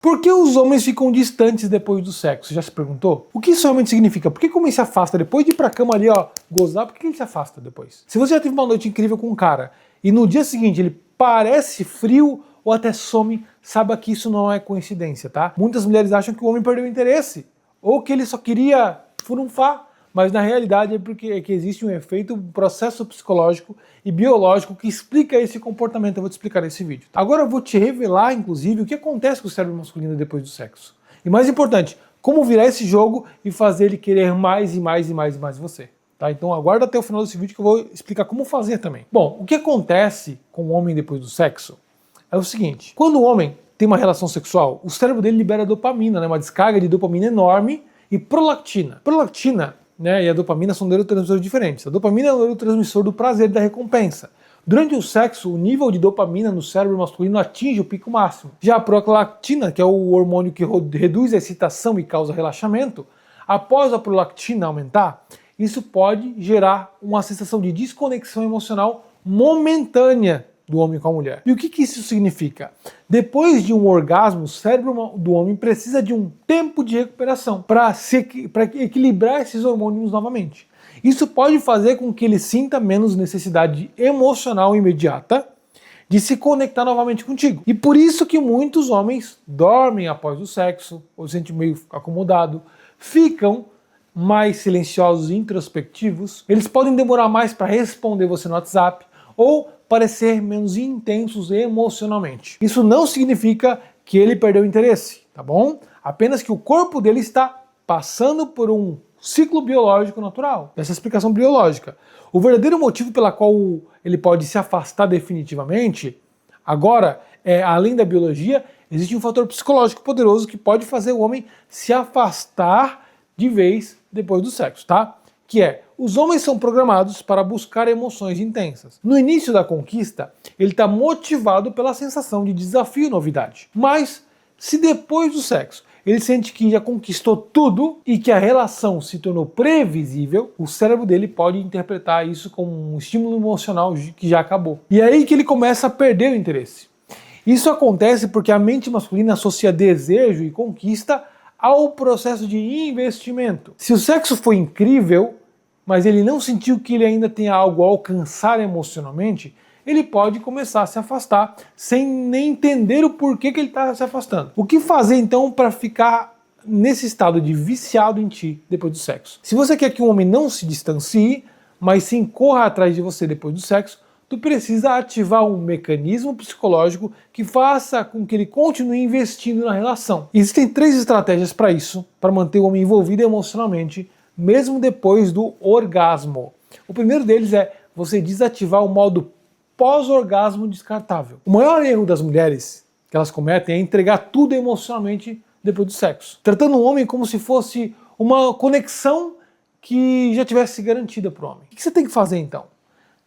Por que os homens ficam distantes depois do sexo? Já se perguntou? O que isso realmente significa? Por que o homem se afasta depois de ir pra cama ali, ó, gozar? Por que ele se afasta depois? Se você já teve uma noite incrível com um cara e no dia seguinte ele parece frio ou até some, saiba que isso não é coincidência, tá? Muitas mulheres acham que o homem perdeu o interesse ou que ele só queria furunfar, mas na realidade é porque existe um efeito, um processo psicológico e biológico que explica esse comportamento. Eu vou te explicar nesse vídeo. Agora eu vou te revelar, inclusive, o que acontece com o cérebro masculino depois do sexo. E mais importante, como virar esse jogo e fazer ele querer mais e mais e mais e mais você. Tá? Então aguarda até o final desse vídeo que eu vou explicar como fazer também. Bom, o que acontece com o homem depois do sexo é o seguinte. Quando o homem tem uma relação sexual, o cérebro dele libera dopamina, né? Uma descarga de dopamina enorme, e prolactina. Prolactina, né, e a dopamina são neurotransmissores diferentes. A dopamina é o neurotransmissor do prazer e da recompensa. Durante o sexo, o nível de dopamina no cérebro masculino atinge o pico máximo. Já a prolactina, que é o hormônio que reduz a excitação e causa relaxamento, após a prolactina aumentar, isso pode gerar uma sensação de desconexão emocional momentânea do homem com a mulher. E o que isso significa? Depois de um orgasmo, o cérebro do homem precisa de um tempo de recuperação para equilibrar esses hormônios novamente. Isso pode fazer com que ele sinta menos necessidade emocional imediata de se conectar novamente contigo. E por isso que muitos homens dormem após o sexo, ou se sentem meio acomodado, ficam mais silenciosos e introspectivos, eles podem demorar mais para responder você no WhatsApp, ou parecer menos intensos emocionalmente. Isso não significa que ele perdeu o interesse, tá bom? Apenas que o corpo dele está passando por um ciclo biológico natural. Essa explicação biológica. O verdadeiro motivo pela qual ele pode se afastar definitivamente, agora, além da biologia, existe um fator psicológico poderoso que pode fazer o homem se afastar de vez depois do sexo, tá? Que é, os homens são programados para buscar emoções intensas. No início da conquista, ele está motivado pela sensação de desafio e novidade. Mas, se depois do sexo ele sente que já conquistou tudo e que a relação se tornou previsível, o cérebro dele pode interpretar isso como um estímulo emocional que já acabou. E é aí que ele começa a perder o interesse. Isso acontece porque a mente masculina associa desejo e conquista ao processo de investimento. Se o sexo foi incrível, mas ele não sentiu que ele ainda tem algo a alcançar emocionalmente, ele pode começar a se afastar sem nem entender o porquê que ele está se afastando. O que fazer então para ficar nesse estado de viciado em ti depois do sexo? Se você quer que um homem não se distancie, mas sim corra atrás de você depois do sexo, tu precisa ativar um mecanismo psicológico que faça com que ele continue investindo na relação. Existem 3 estratégias para isso, para manter o homem envolvido emocionalmente, mesmo depois do orgasmo. O primeiro deles é você desativar o modo pós-orgasmo descartável. O maior erro das mulheres que elas cometem é entregar tudo emocionalmente depois do sexo, tratando o homem como se fosse uma conexão que já tivesse garantida para o homem. O que você tem que fazer então?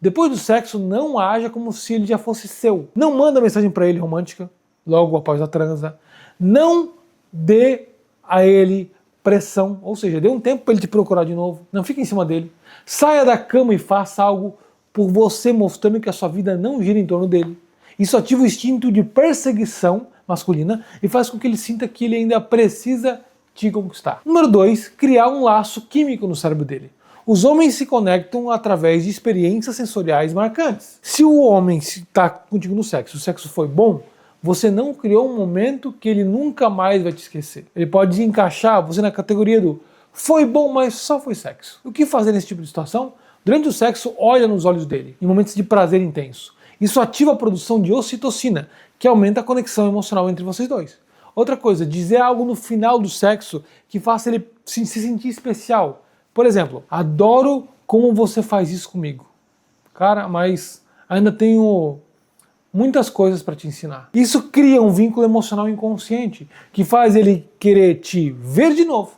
Depois do sexo, não haja como se ele já fosse seu. Não manda mensagem para ele romântica logo após a transa. Não dê a ele pressão, ou seja, dê um tempo para ele te procurar de novo. Não fique em cima dele. Saia da cama e faça algo por você, mostrando que a sua vida não gira em torno dele. Isso ativa o instinto de perseguição masculina e faz com que ele sinta que ele ainda precisa te conquistar. Número 2, criar um laço químico no cérebro dele. Os homens se conectam através de experiências sensoriais marcantes. Se o homem está contigo no sexo, o sexo foi bom, você não criou um momento que ele nunca mais vai te esquecer. Ele pode encaixar você na categoria do foi bom, mas só foi sexo. O que fazer nesse tipo de situação? Durante o sexo, olha nos olhos dele, em momentos de prazer intenso. Isso ativa a produção de ocitocina, que aumenta a conexão emocional entre vocês dois. Outra coisa, dizer algo no final do sexo que faça ele se sentir especial. Por exemplo, adoro como você faz isso comigo. Cara, mas ainda tenho muitas coisas para te ensinar. Isso cria um vínculo emocional inconsciente, que faz ele querer te ver de novo.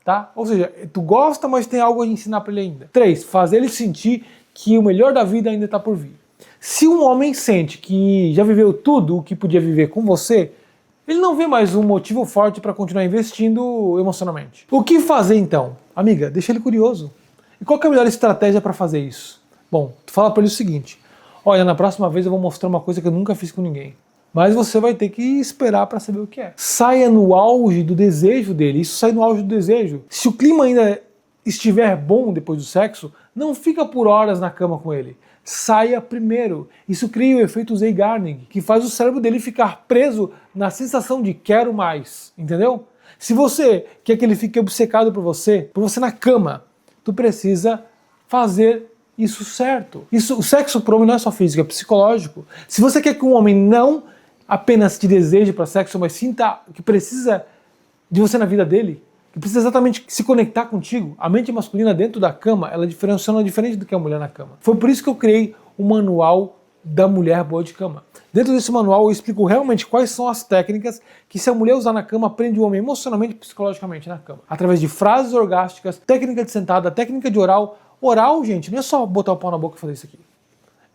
Tá? Ou seja, tu gosta, mas tem algo a ensinar para ele ainda. 3, fazer ele sentir que o melhor da vida ainda está por vir. Se um homem sente que já viveu tudo o que podia viver com você, ele não vê mais um motivo forte para continuar investindo emocionalmente. O que fazer então? Amiga, deixa ele curioso. E qual que é a melhor estratégia para fazer isso? Bom, tu fala para ele o seguinte: olha, na próxima vez eu vou mostrar uma coisa que eu nunca fiz com ninguém. mas você vai ter que esperar para saber o que é. Saia no auge do desejo dele, isso sai no auge do desejo. Se o clima ainda estiver bom depois do sexo, não fica por horas na cama com ele. Saia primeiro. Isso cria o efeito Zeigarnik, que faz o cérebro dele ficar preso na sensação de quero mais, entendeu? Se você quer que ele fique obcecado por você na cama, tu precisa fazer isso certo. Isso, o sexo pro homem não é só físico, é psicológico. Se você quer que um homem não apenas te deseje para sexo, mas sinta que precisa de você na vida dele, que precisa exatamente se conectar contigo, a mente masculina dentro da cama, ela funciona diferente do que a mulher na cama. Foi por isso que eu criei o manual da mulher boa de cama. Dentro desse manual eu explico realmente quais são as técnicas que, se a mulher usar na cama, prende o homem emocionalmente e psicologicamente na cama. Através de frases orgásticas, técnica de sentada, técnica de oral. Oral, gente, não é só botar o pau na boca e fazer isso aqui.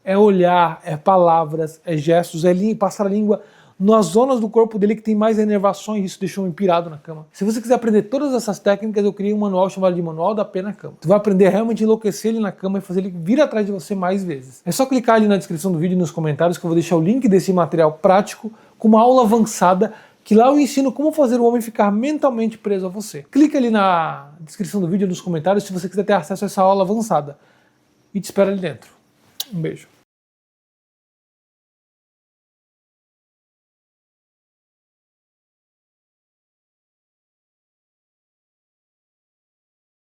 É olhar, é palavras, é gestos, é passar a língua nas zonas do corpo dele que tem mais inervações, isso deixa o homem pirado na cama. Se você quiser aprender todas essas técnicas, eu criei um manual chamado de Manual da Pé na Cama. Tu vai aprender a realmente enlouquecer ele na cama e fazer ele vir atrás de você mais vezes. É só clicar ali na descrição do vídeo e nos comentários que eu vou deixar o link desse material prático com uma aula avançada que lá eu ensino como fazer o homem ficar mentalmente preso a você. Clica ali na descrição do vídeo e nos comentários se você quiser ter acesso a essa aula avançada. E te espero ali dentro. Um beijo.